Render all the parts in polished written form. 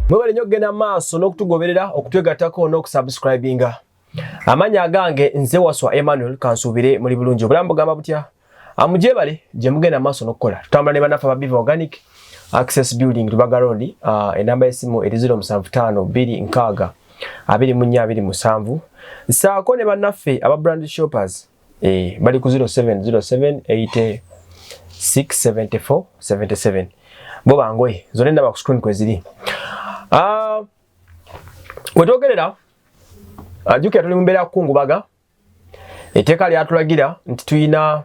Mwebale nnyo okugenda maaso n'okutugoberera okutwegattako n'okusubscribinga. Amanya agange nze Waswa Emmanuel kansuubire muli bulungi. Obulamu bugamba butya? Amujebale gye mugenda maaso n'okukola. Tutambula ne bannaffe aba Biva Organic Access Building Lubaga Road. Enamba y'essimu eri 0752 saako ne bannaffe aba brand shoppers bali ku 0707867477. Bo bangoye zone ndaba ku screen kweziri. Wetogerera ajuke tuli mbera kungubaga etteeka lyatulagira nti tuyina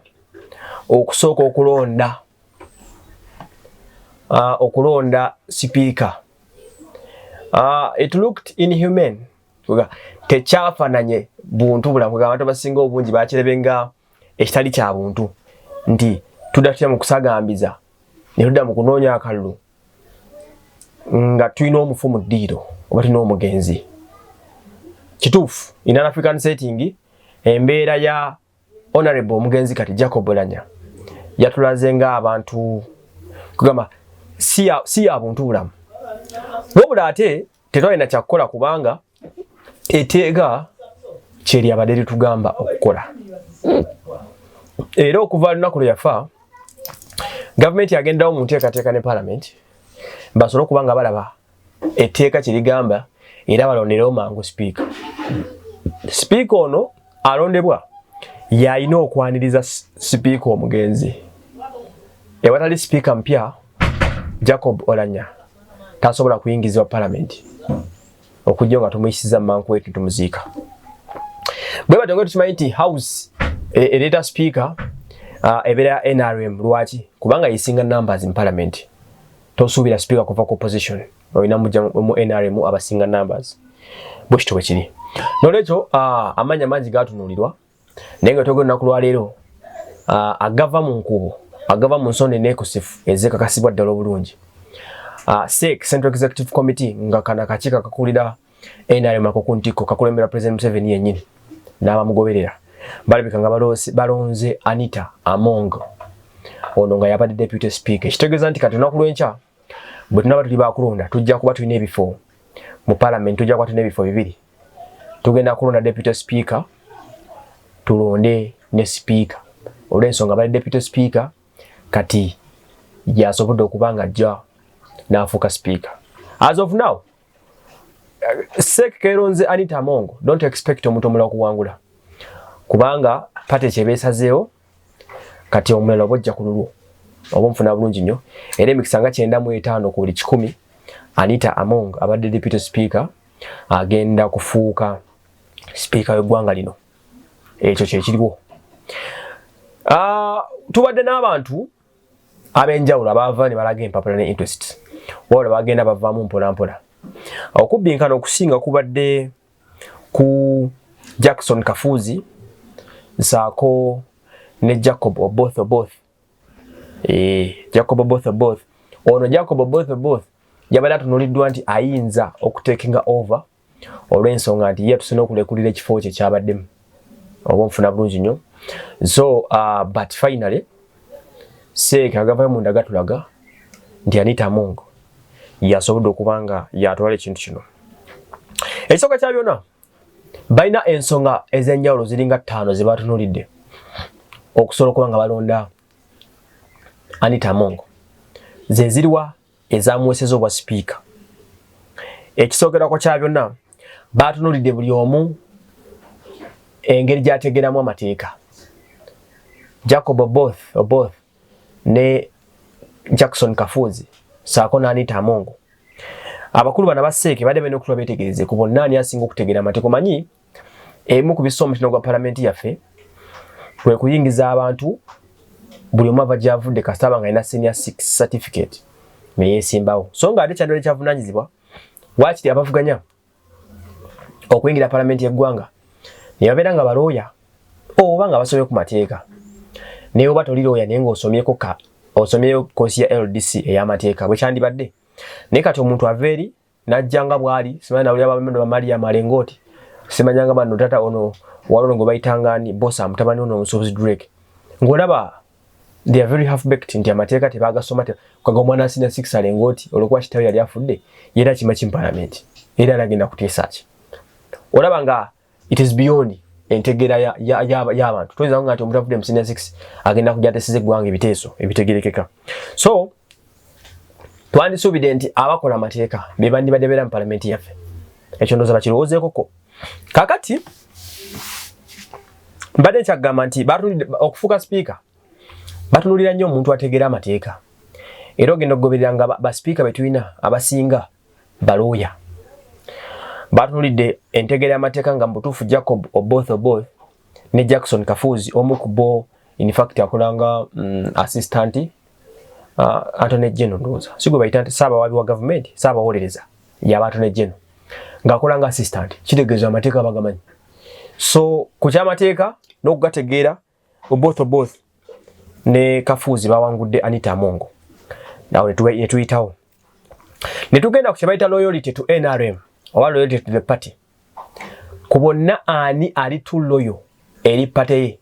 okusooka okulonda speaker. It looked inhumane. Tekyafananye buntu bulamu abantu basinga obungi bakirebenga ekitali kya buntu nti tudatya mu kusagambiza ne tudda mu kunoonya akalulu nga tuyina omufu mu ddiiro oba tulina omugenzi. Kituufu in an African setting embeera ya honorable omugenzi kati Jacob Oulanyah yatulaze nga abantu kugamba si ya buntu bulamu. Wabula ate tetwalina kyakukola kubanga etteeka kyeri abadde litugamba okukola. Era okuva lunaku lwe yafa gavumenti yagendawo mu nteekateeka ne parliament basobole okuba nga balaba etteeka kye ligamba era balonderewo mangu speaker. Speaker ono alondebwa yalina okwaniriza speaker omugenzi. Ewatali speaker mpya Jacob Oulanyah tasobola kuyingizibwa parliament okujja nga tumuyisiza manku wetu tumuziika. Bwe batongo tukimanyi nti house ereta speaker ebeera NRM Lwaki kubanga yisinga numbers in parliament. Tosuubira speaker kuva ku opposition olina mu NRM abasinga numbers. Bwekityo bwe kiri. Nolwekyo amanya mangi gatunuulirwa naye nga twogera olunaku lwaleero agava mu nkubo agava mu nsonda neekusifu ezekakasibwa ddala obulungi. SEC Central Executive Committee nga kana kakiiko kakulira NRM ako ku ntikko kakulembera President Museveni yennyini n'abamugoberera balabika nga balonze Anita Among ono nga yabadde deputy speaker. Ekitegeeza nti kati olunaku lw'enkya bwe tunaba tuli bakulonda tujja kuba tulina ebifo mu parliament, tujja kuba tulina ebifo bibiri. Tugenda kulonda deputy speaker tulonde ne speaker. Olw'ensonga bali deputy speaker kati yasobodde okuba nga ajja n'afuuka speaker. As of now SEC keronze Anita Among, don't expect omuntu omulala okuwangula kubanga pate kyebeesazeewo kati omulala bojja ku lulwo oba mufuna bulungi nnyo era emikisa nga 95 ku buli 100 Anita Among abadde deputy speaker agenda kufuuka speaker w'eggwanga lino. Ekyo kyekiriwo. Tubadde n'abantu ab'enjawulo abaava ne balaga empapula ne interest wabula bagenda bavaamu mpolampola. Okubbinkana okusinga kubadde ku Jackson Kafuzi nsaako ne Jacob Oboth. Jacob Oboth. Ono Jacob Oboth yabadde atunuuliddwa nti ayinza okutekinga over olw'ensonga nti ye tusina okulekulira ekifo kye kyabaddemu oba nfuna bulungi nnyo. So but finally SEC agavayo munda gatulaga nti Anita Among yasobodde okuba nga yatwala ekintu kino. Ekisooka kya byonna balina ensonga ez'enjawulo ziringa 5 ze batunuulidde okusobola okuba nga balonda Anita Among. Ze ziriwa ezamuweeseza obwa speaker. Ekisookerwako kya byonna batunuulidde buli omu engeri gy'ategeeramu amateeka. Jacob Oboth ne Jackson Kafuzi saako n'Anita Among. Abakulu bana ba SEC badde balina okuba beetegereze ku bonna ani asinga okutegeera amateeka. Omanyi emu ku bisomo kino gwa parliament yaffe kwe kuyingiza abantu buli omu ava gy'avudde kasita nga alina senior 6 certificate ne yeesimbawo. So nga ate kyadole kyavunaanyizibwa waakiri abavuganya okuyingira parliament y'eggwanga ne babeera nga balooya oba nga basomye ku mateeka naye oba toli looya naye ng'osomyeyo koosi ya LDC ey'amateeka bwe kyandibadde. Naye kati omuntu ava eri n'ajja nga bw'ali simanyi nawulira bamendo ba Mariam Alengooti simanyanga bano tata ono walono gwe bayitanga ani bosa mutabani ono omusuubuzi Drake ng'olaba they are very half-baked nti amateeka tebagasoma kaga omwana senior 6 alengoti olwokuba kitawe yali afudde era kimachi mu parliament era alagenda kuteesa ki olaba nga it is beyond entegera y'abantu toyinza nga ati omuntu afudde mu senior 6 agenda kujja atesize eggwanga ebiteeso ebitegerekeka so twandisuubidde nti abakola amateeka be bandibadde beera mu parliament yaffe ekyo ndowooza bakirowoozeekoko kakati mbadde nkyagamba nti okufuuka speaker batunulira nnyo omuntu ategeera amateeka era ogenda okugoberera nga baspeaker be tulina abasinga balooya batunulidde entegera y'amateeka nga mubutuufu Jacob Oboth ne Jackson Kafuzi omu ku bo in fact akolanga assistant Attorney General ndowooza sigwe bayita nti Ssaabawabi wa government Ssaabawolereza yaba Attorney General ng'akolanga assistant kitegeeza amateeka bagamanyi so ku kyamateeka n'okugategeera Oboth ne Kafuzi bawangudde Anita Amongo nawe netuyitawo netugenda ku kye bayita loyalty to NRM oba loyalty to the party ku bonna ani ali too loyal eri party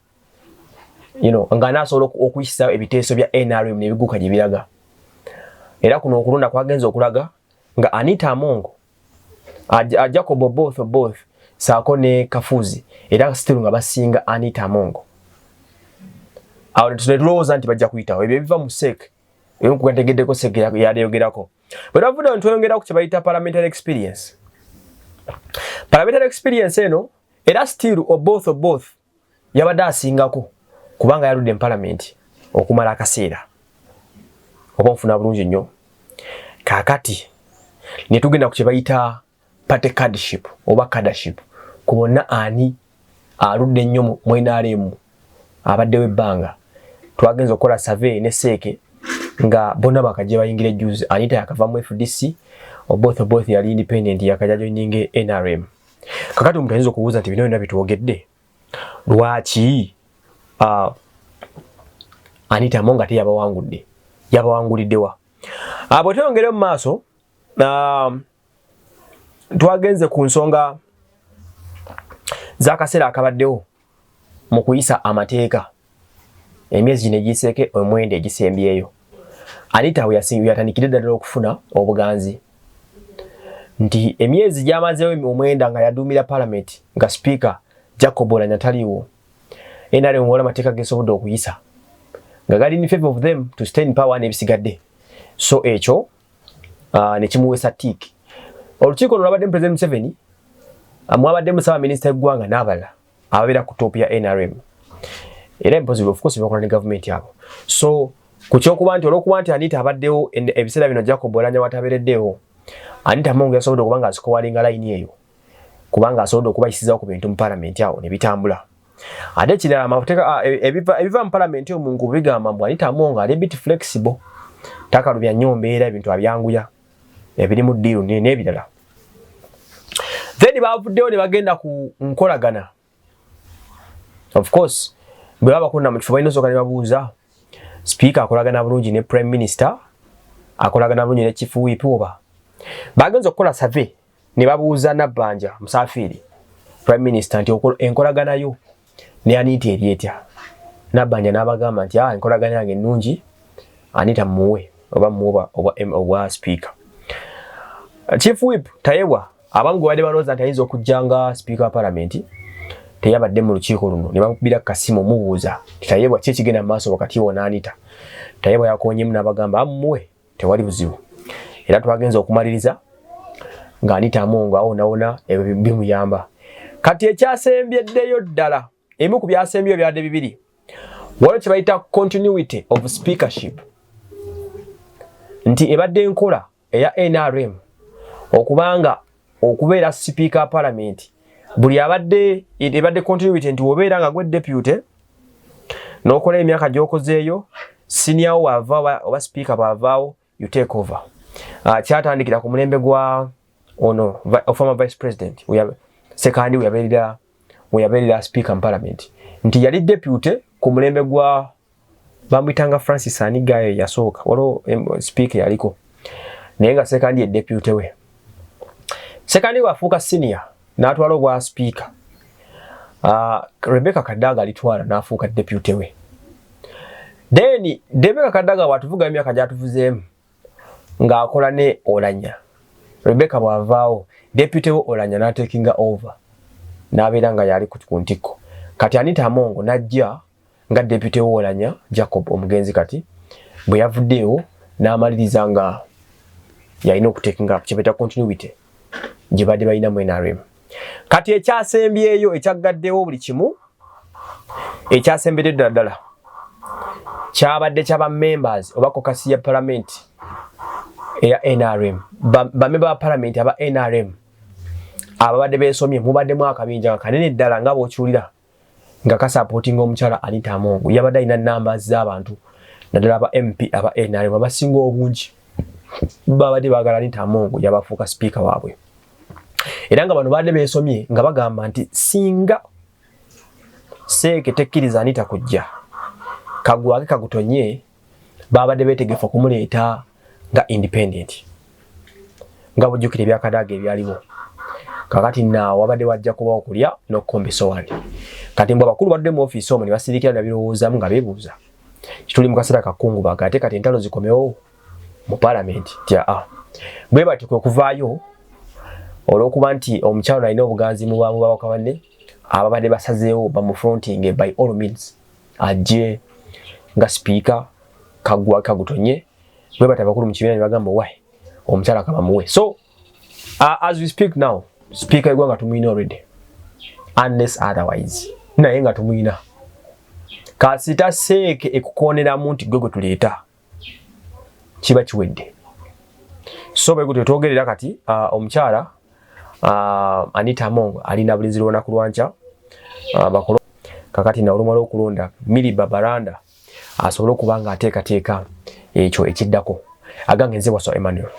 ye nga naasobola okuyisa ebiteeso bya NRM n'ebiguka gye biraga era kuno okulonda kwagenza okulaga nga Anita Amongo Jacob Oboth saako ne Kafuzi era still nga basinga Anita Amongo awo netulowooza nti bajja kuyitawo ebyo ebiva mu sek ebimukugategeddeko sek yayogerako bwe twavuddeo nitweyongera ku kye bayita parliamentary experience eno era still Oboth yabadde asingako kubanga yaludde mu parliament okumala akaseera oba nfuna bulungi nnyo kaakati netugenda ku kye bayita party cardship oba cadaship ku bonna ani aludde nnyo mu NRM abaddewo ebbanga twagenza okukola survey ne seeke nga bonna bakajja bayingira ejjuzi Anita yakava mu FDC Oboth yali independent yakajja joining NRM kakati omuntu ayinza okubuuza nti bino byonna bitwogedde lwaki Anita Amongo ate yabawanguliddewa bwe tweyongere mu maaso twagenze ku nsonga z'akaseera akabaddewo mu kuyisa amateeka emyezi gino egiseeke omwenda egisembyeyo Anita yatandikidde ddala okufuna obuganzi nti emyezi gyamazeewo omwenda nga yaduumira parliament nga speaker Jacob Oulanyah taliiwo NRM wala amateeka gesobodde okuyisa nga gali in favor of them to stay in power n'ebisigadde so ekyo nekimuweesa tiiki olukiiko luno lwabadde President Museveni mwabaddemu Ssaabaminisita w'eggwanga n'abalala ababeera ku top ya NRM era impossible of course bakola ne government yabo so ku kyokuba nti olwokuba nti Anita abaddewo ebiseera bino Jacob Oulanyah watabeereddewo Anita Amongo yasobodde okuba nga azikowalinga layini eyo kubanga asobodde okubayisizawo ku bintu mu parliament awo ne bitambula ate ekirala amateeka ebiva mu parliament omungu bigamba mbu Anita Amongo ali bit flexible takalubya nnyo mbeera ebintu abyanguya ebiri mu ddiiru n'ebirala then bavuddewo ne bagenda ku nkolagana of course bwe baba bakunda mu kifo balina osooka ne babuuza speaker akolagana bulungi ne prime minister akolagana bulungi ne chief whip oba bagenza okukola survey ne babuuza Nabbanja Musafiri prime minister nti enkolaganayo ne Anita eri etya Nabbanja n'abagamba nti enkolagana yange ennungi Anita muwe oba speaker chief whip tayebwa abamu gwe badde balowooza nti ayinza okujjanga speaker wa parliament teyabadde mu lukiiko luno ne bamukubira kasimu mubuuza tayebwa ki ekigenda mu maaso wakati wo n'Anita tayebwa yakonyemu n'abagamba amuwe tewali buzibu era twagenza okumaliriza nga Anita Amongo awonawona ebyo bimuyamba kati ekyasembyeddeo ddala emu ku byasembyeyo byadde bibiri waliwo kye bayita continuity of speakership nti ebadde enkola eya NRM okubanga okubeera speaker wa parliament buli ebadde continuity nti wobeera nga gwe deputy n'okola emyaka gy'okozeeyo senior wava oba speaker bwavaawo you take over kyatandikira ku mulembe gwa former vice president sekandi weyabeerera speaker mu parliament nti yali deputy ku mulembe gwa bamuyitanga Francis Anigayo yasooka waliwo speaker yaliko naye nga sekandi ye deputy we sekandi wafuuka senior n'atwala obwa speaker Rebecca Kadaga alitwala n'afuuka deputy we Then Rebecca Kadaga watuvuga emyaka gyatuvuzeemu ng'akola ne Oulanyah. Rebecca bw'avaawo deputy wo Oulanyah n'atekinga over n'abeera nga yali ku ntikko. Kati Anita Amongo n'ajja nga deputy wo Oulanyah Jacob omugenzi kati bwe yavuddeyo n'amaliriza nga yalina okutekinga kye beta continuity gye badde balina mu NRM. Kati ekyasembyeyo ekyaggaddewo buli kimu ekyasembedde ddala kyabadde kyaba members oba kokasi ya parliament eya NRM bamemba ba parliament aba NRM ababadde beesomye mubaddemu akabinja kanene ddala nga bw'okiwulira nga kasapootinga omukyala Anita Amongo yabadde alina numbers z'abantu naddala aba MP aba NRM abasinga obungi babadde baagala Anita Amongo yabafuuka speaker waabwe. Era nga bano badde beesomye nga bagamba nti singa Seeke tekkiriza Anita kujja kagwake kagutonye babadde beetegefu okumuleeta nga independent nga bujjukira ebyakadaaga ebyaliwo. Kakati naawe wabadde wajja kuba okulya n'okukomba essowaani. Kati mbwe abakulu badde mu ofiisi omwo ne basirikira na birowoozaamu nga beebuuza kituli mu kaseera kakungubaga ate kati entalo zikomewo mu paalamenti tya bwe bati kwe kuvaayo olw'okuba nti omukyalo alina obuganzi mu babaka banne ababadde basazeewo bamufrontinge by all means ajje nga speaker kagwa kagutonye bwe bati abakulu mu kibiina ne bagamba wae omukyala kabamuwe. So as we speak now speaker igwanga tumuyina already unless otherwise naye nga tumuyina kasita Seeke ekukooneramu nti gwe tuleeta kiba kiwedde. So bwe gutyo twogerera kati omukyala Anita Amongo alina bulinzi lw'olunaku lwankya bakolo kakati na olumala okulonda Miliba Baranda asobole okuba nga ateekateeka ekyo ekiddako agange nze Waso Emmanuel.